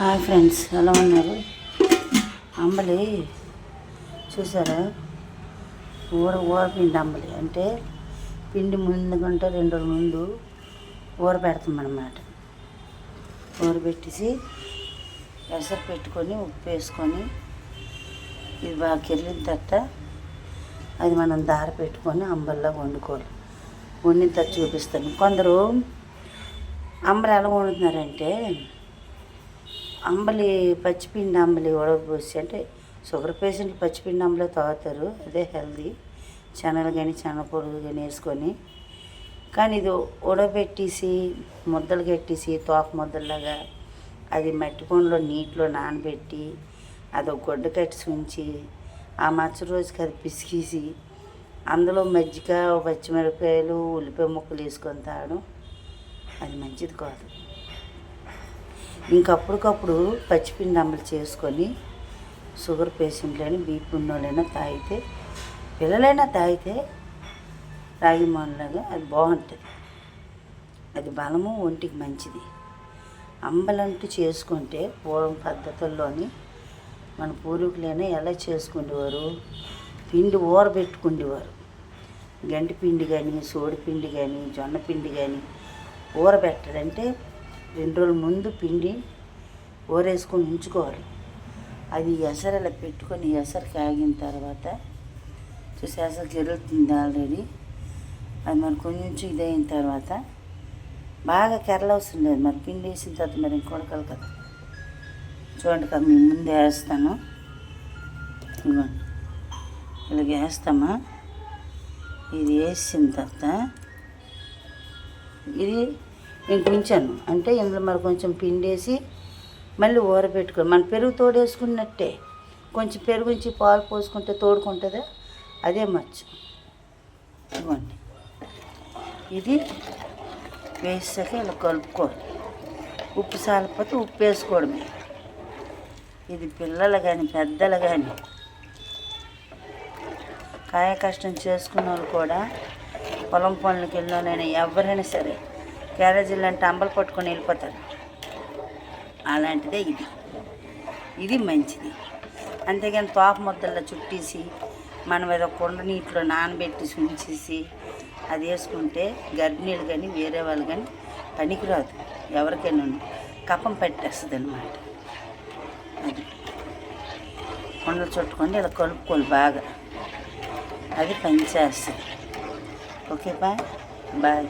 Hi friends, ఎలా ఉన్నారు? అంబలి చూసారా? ఊరపిండి అంబలి అంటే పిండి ముందుకంటే 2 రోజుల ముందు పెడతాం అన్నమాట. పెట్టేసి ఎసరు పెట్టుకొని ఉప్పు వేసుకొని ఇది బాగా కెళ్ళిన తర్వాత అది మనం దార పెట్టుకొని అంబలిలా వండుకోవాలి. వండిన తర్వాత చూపిస్తాను. కొందరు అంబలి ఎలా వండుతున్నారంటే అంబలి పచ్చిపిండి అంబలి ఉడకబోసి, అంటే షుగర్ పేషెంట్లు పచ్చిపిండి అంబలి తాగుతారు, అదే హెల్దీ. శనగలు కానీ శనగపొడుగు కానీ వేసుకొని, కానీ ఇది ఉడకబెట్టేసి ముద్దలు కట్టేసి తోక ముద్దలాగా అది మట్టి కొండలో నీటిలో నానబెట్టి అది ఒక గుడ్డ కట్టి ఉంచి ఆ మరుసటి రోజుకి అది పిసికేసి అందులో మజ్జిగ, పచ్చిమిరపకాయలు, ఉల్లిపాయ ముక్కలు వేసుకొని తాగడం అది మంచిది కాదు. ఇంకప్పటికప్పుడు పచ్చిపిండి అంబలి చేసుకొని షుగర్ పేషెంట్లని, బీపీ ఉన్నోళ్ళైనా తాగితే, పిల్లలైనా తాగితే రాగి మానలాగా అది బాగుంటుంది. అది బలము, ఒంటికి మంచిది. అంబలంటూ చేసుకుంటే పూర్వం పద్ధతుల్లోని మన పూర్వీకులైనా ఎలా చేసుకునేవారు? పిండి ఊరబెట్టుకునేవారు. గంటి పిండి కానీ, సోడి పిండి కానీ, జొన్న పిండి కానీ ఊరబెట్టాలంటే 2 రోజుల ముందు పిండి ఊరేసుకొని ఉంచుకోవాలి. అది ఎసరు అలా పెట్టుకొని ఎసరు కాగిన తర్వాత చూసి ఎసరు కెరులుతుంది ఆల్రెడీ. అది మరి కొంచెం ఇదైన తర్వాత బాగా కెరలు వస్తుంది. మరి పిండి వేసిన తర్వాత మరి ఇంకొడకాలి కదా. చూడండి కదా, మీ ముందే వేస్తాను. ఇవ్వండి, ఇలాగ వేస్తామా. ఇది వేసిన తర్వాత ఇది నేను ఉంచాను అంటే ఇందులో మరి కొంచెం పిండి వేసి మళ్ళీ ఊరబెట్టుకొని మన పెరుగు తోడేసుకున్నట్టే కొంచెం పెరుగు ఉంచి పాలు పోసుకుంటే తోడుకుంటుందా, అదే మచ్చు. ఇవ్వండి, ఇది వేసాక ఇలా కలుపుకోవాలి. ఉప్పు సాలిపోతే ఉప్పు వేసుకోవడమే. ఇది పిల్లలు కానీ పెద్దలు కానీ కాయ కష్టం చేసుకున్న వాళ్ళు కూడా, పొలం పనులకు వెళ్ళినోళ్ళైనా ఎవరైనా సరే క్యారేజీలు అంటే అంబలు పట్టుకొని వెళ్ళిపోతారు. అలాంటిదే ఇది మంచిది. అంతేగాని తోక ముద్దల్లో చుట్టేసి మనం ఏదో కుండ నీటిలో నానబెట్టేసి ఉంచేసి అది వేసుకుంటే గర్భిణీలు కానీ వేరే వాళ్ళు కానీ పనికిరాదు. ఎవరికైనా కఫం పట్టేస్తుంది అన్నమాట. అది కుండలు చుట్టుకొని ఇలా కలుపుకోవాలి బాగా, అది పని చేస్తుంది. Okay bye.